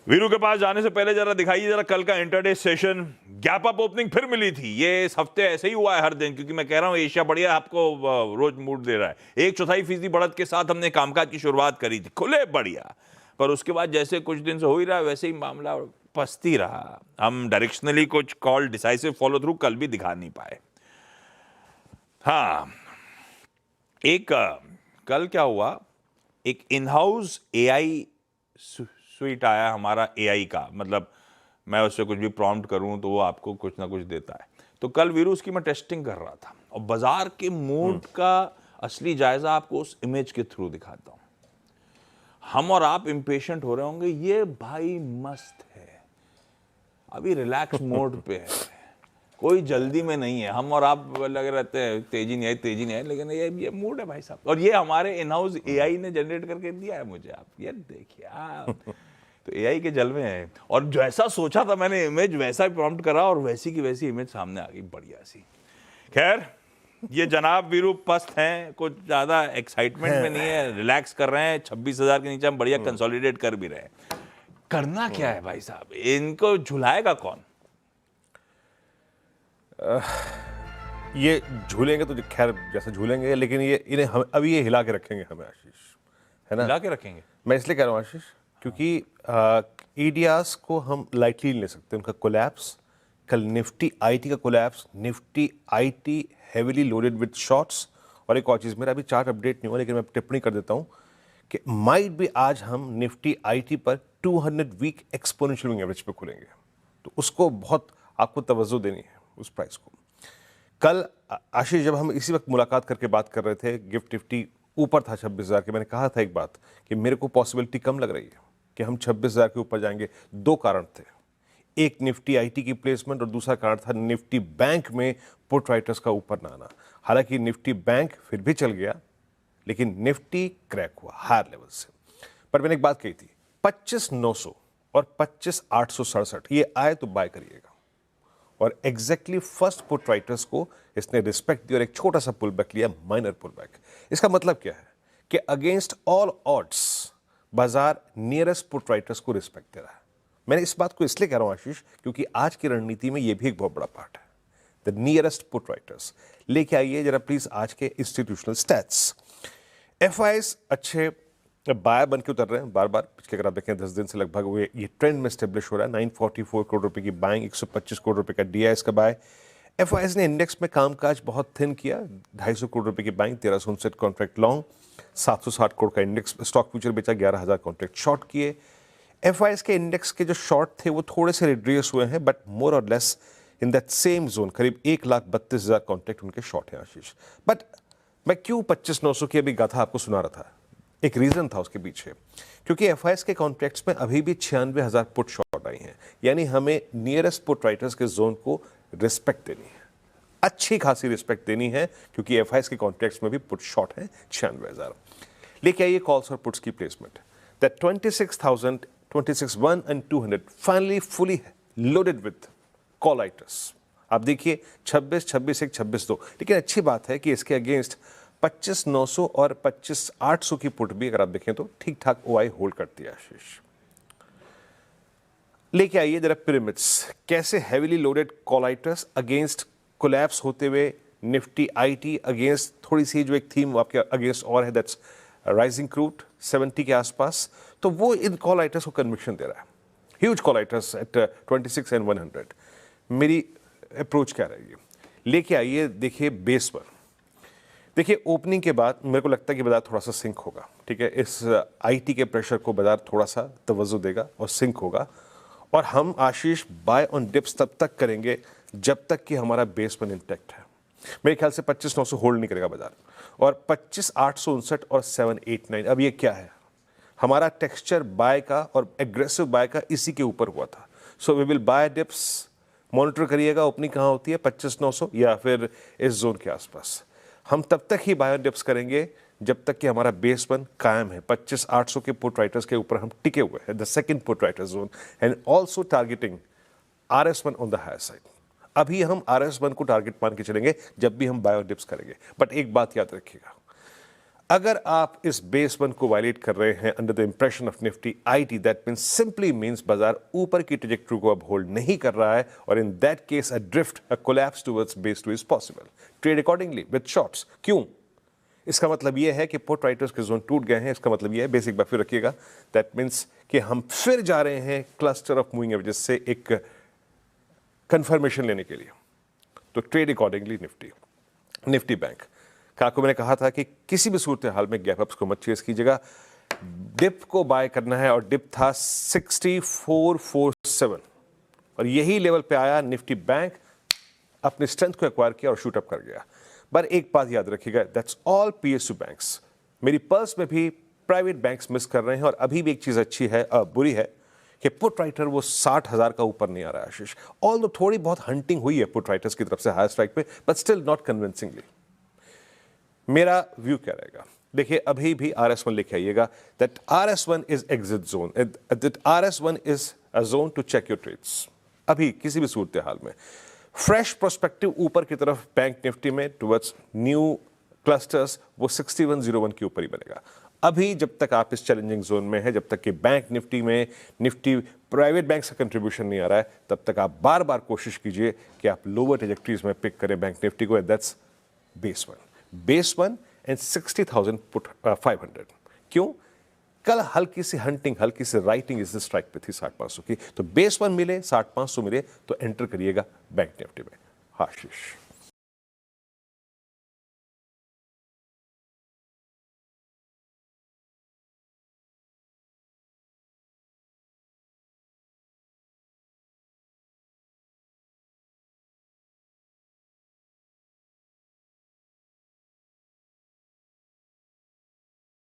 वीरू के पास जाने से पहले जरा दिखाइए जरा कल का intraday session. Gap up opening फिर मिली थी। ये इस हफ्ते ऐसे ही हुआ है हर दिन, क्योंकि मैं कह रहा हूं एशिया बढ़िया आपको रोज मूड दे रहा है। 1/4% बढ़त के साथ हमने कामकाज की शुरुआत करी थी, खुले बढ़िया, पर उसके बाद जैसे कुछ दिन से हो ही रहा है वैसे ही मामला पस्ती रहा। हम डायरेक्शनली कुछ कॉल डिसाइसिव फॉलो थ्रू कल भी दिखा नहीं पाए। हाँ, एक कल क्या हुआ, एक इन हाउस एआई स्वीट आया हमारा, एआई का मतलब मैं उससे कुछ भी प्रॉम्प्ट करूं तो वो आपको कुछ ना कुछ देता है। तो कल वीरू उसकी मैं टेस्टिंग कर रहा था और बाजार के मूड का असली जायजा आपको उस इमेज के थ्रू दिखाता हूं। हम और आप इम्पेशेंट हो रहे होंगे, ये भाई मस्त है, अभी रिलैक्स मोड पे है, कोई जल्दी में नहीं है। हम और आप लगे रहते हैं तेजी नहीं आई, लेकिन ये मूड है भाई साहब। और ये हमारे इन हाउस एआई ने जनरेट करके दिया है मुझे। आप ये देखिए आप, तो एआई के जलवे हैं। और जैसा सोचा था मैंने इमेज वैसा ही प्रॉम्प्ट करा और वैसी की वैसी इमेज सामने आ गई, बढ़िया सी। खैर, ये जनाब वीरू पस्त हैं, कुछ ज्यादा एक्साइटमेंट में नहीं है, रिलैक्स कर रहे हैं। 26,000 के नीचे हम बढ़िया कंसोलिडेट कर भी रहे हैं। करना क्या है भाई साहब, इनको झुलाएगा कौन? ये झूलेंगे तो खैर जैसे झूलेंगे, लेकिन ये इन्हें हम अभी ये हिला के रखेंगे हमें आशीष, है ना। हिला के रखेंगे। मैं इसलिए कह रहा हूँ आशीष क्योंकि ईडियास को हम लाइटली नहीं ले सकते। उनका कोलैप्स कल, निफ्टी आईटी का collapse, Nifty IT heavily loaded with shorts. और एक और चीज़, मेरा अभी चार्ट अपडेट नहीं हुआ लेकिन मैं टिप्पणी कर देता हूँ कि माइट भी आज हम निफ्टी आईटी पर 200 वीक एक्सपोनेंशियल मूविंग एवरेज पे खुलेंगे, तो उसको बहुत आपको तवज्जो देनी है उस प्राइस को। कल आशीष जब हम इसी वक्त मुलाकात करके बात कर रहे थे, गिफ्ट निफ्टी ऊपर था 26,000 के, मैंने कहा था एक बात कि मेरे को पॉसिबिलिटी कम लग रही है कि हम 26,000 के ऊपर जाएंगे। दो कारण थे, एक निफ्टी आईटी की प्लेसमेंट और दूसरा कारण था निफ्टी बैंक में पुट राइटर्स का ऊपर ना आना। हालांकि निफ्टी बैंक फिर भी चल गया, लेकिन निफ्टी क्रैक हुआ हायर लेवल से। पर मैंने एक बात कही थी, 25,900 और 25,867 ये आए तो बाय करिएगा। और एग्जैक्टली फर्स्ट पुट राइटर्स को इसने रिस्पेक्ट दी और एक छोटा सा पुल बैक लिया, माइनर पुल बैक। इसका मतलब क्या है कि अगेंस्ट ऑल ऑड्स बाजार नियरेस्ट पुट राइटर्स को रिस्पेक्ट दे रहा है। मैंने इस बात को इसलिए कह रहा हूं आशीष क्योंकि आज की रणनीति में यह भी एक बहुत बड़ा पार्ट है, द नियरेस्ट पुट राइटर्स। लेके आइए जरा प्लीज आज के इंस्टीट्यूशनल स्टैट्स। एफआईएस अच्छे बायर बन के उतर रहे हैं बार बार। पिछले अगर आप देखें 10 दिन से लगभग वो ये ट्रेंड में स्टेब्लिश हो रहा है। 944 करोड़ रुपए की बाइंग, 125 करोड़ रुपए का डीआईएस का बाय। एफआईएस ने इंडेक्स में कामकाज बहुत थिन किया, 250 करोड़ रुपए की बाइंग, 1359 कॉन्ट्रैक्ट लॉन्ग, 760 करोड़ का इंडेक्स स्टॉक फ्यूचर बेचा, 11,000 कॉन्ट्रैक्ट शॉर्ट किए। एफआईएस के इंडेक्स के जो शॉर्ट थे वो थोड़े से रिड्यूस हुए हैं, बट मोर और less in that same zone, करीब 1,32,000 कॉन्ट्रैक्ट उनके शॉर्ट हैं आशीष। बट मैं क्यों 25,900 की अभी गाथा आपको सुना रहा था, एक रीजन था उसके पीछे, क्योंकि एफआईएस के कॉन्ट्रैक्ट्स में अभी भी 96,000 पुट शॉर्ट आई हैं। यानी हमें नियरेस्ट पुट राइटर्स के जोन को रिस्पेक्ट देनी है, अच्छी खासी रिस्पेक्ट देनी है, क्योंकि एफआईएस के कॉन्ट्रैक्ट्स में भी पुट शॉर्ट है 96,000। लेके आइए कॉल्स और पुट्स की placement. That 26,000, 26,1 and 200 finally fully loaded with call writers. आप देखिए 26, 26, 1, 26, 2। लेकिन अच्छी बात है कि इसके अगेंस्ट 25,900 और 25,800 की पुट भी अगर आप देखें तो ठीक ठाक ओआई होल्ड करती है आशीष। लेके आइए जरा पिरामिड्स, कैसे हेवीली लोडेड कॉलाइटर्स अगेंस्ट कोलैप्स होते हुए निफ्टी आईटी अगेंस्ट थोड़ी सी जो एक थीम आपके अगेंस्ट और है, दैट्स राइजिंग क्रूड 70 के आसपास, तो वो इन कॉलाइटर्स को कन्विक्शन दे रहा है। Huge call writers at 26 and 100। मेरी अप्रोच क्या रहेगी, लेके आइए देखिए बेस पर। देखिए ओपनिंग के बाद मेरे को लगता है कि बाजार थोड़ा सा सिंक होगा, ठीक है। इस आईटी के प्रेशर को बाजार थोड़ा सा तवज्जो देगा और सिंक होगा। और हम आशीष बाय ऑन डिप्स तब तक करेंगे जब तक कि हमारा बेस पर इंटैक्ट है। मेरे ख्याल से 25,900 होल्ड नहीं करेगा बाजार, और 25,859 और 789। अब ये क्या है, हमारा टेक्सचर बाय का और एग्रेसिव बाय का इसी के ऊपर हुआ था। So we will buy dips, monitor करिएगा ओपनिंग कहाँ होती है, 25,900 या फिर इस जोन के आसपास। हम तब तक ही बाय डिप्स करेंगे जब तक कि हमारा बेस वन कायम है। 25,800 के पुट राइटर्स के ऊपर हम टिके हुए हैं, the second put writer zone, and also targeting RS1 on the higher side. अभी हम RS1 को टारगेट मान के चलेंगे जब भी हम बाय डिप्स करेंगे। बट एक बात याद रखिएगा, अगर आप इस बेस वन को वायलेट कर रहे हैं under the impression of Nifty IT, that means simply means बाजार ऊपर की ट्रैजेक्टरी को अब होल्ड नहीं कर रहा है, और in that case a drift, a collapse towards base 2 is possible. Trade accordingly with shorts. क्यों? इसका मतलब यह है कि पुट राइटर्स के जोन टूट गए हैं. इसका मतलब यह है, बेसिक बात फिर रखिएगा, दैट मींस कि हम फिर जा रहे हैं क्लस्टर ऑफ मूविंग एवरेजेस से एक कंफर्मेशन लेने के लिए. तो ट्रेड अकॉर्डिंगली निफ्टी बैंक का आपको मैंने कहा था कि किसी भी सूरत हाल में गैप अप्स को मत चेस कीजिएगा. डिप को बाय करना है, और डिप था 6447, और यही लेवल पे आया. निफ्टी बैंक अपनी स्ट्रेंथ को एक्वायर किया और शूट अप कर गया. पर एक बात याद रखिएगा, दैट्स ऑल पीएसयू बैंक्स. मेरी पर्स में भी प्राइवेट बैंक्स मिस कर रहे हैं. और अभी भी एक चीज अच्छी है, बुरी है, कि पुट राइटर वो 60,000 का ऊपर नहीं आ रहा है आशीष. ऑल थोड़ी बहुत हंटिंग हुई है पुट राइटर्स की तरफ से हायर स्ट्राइक पे, बट स्टिल नॉट कन्विंसिंगली. मेरा व्यू क्या रहेगा? देखिए, अभी भी RS1 लेके आइएगा. That RS1 is exit zone. That RS1 is a zone to check your trades. अभी किसी भी सूरत हाल में फ्रेश प्रोस्पेक्टिव ऊपर की तरफ बैंक निफ्टी में टुवर्ड्स न्यू क्लस्टर्स, वो 6101 के ऊपर ही बनेगा. अभी जब तक आप इस चैलेंजिंग जोन में है, जब तक कि बैंक निफ्टी में निफ्टी प्राइवेट बैंक से कंट्रीब्यूशन नहीं आ रहा है, तब तक आप बार बार कोशिश कीजिए कि आप लोअर ट्रेजेक्टरीज में पिक करें बैंक निफ्टी को. That's base one and 60,000 put 500. क्यों? कल हल्की सी हंटिंग, हल्की सी राइटिंग इस स्ट्राइक पे थी 60,500 की. तो बेस वन मिले, 60,500 मिले, तो एंटर करिएगा बैंक निफ्टी में. आशीष.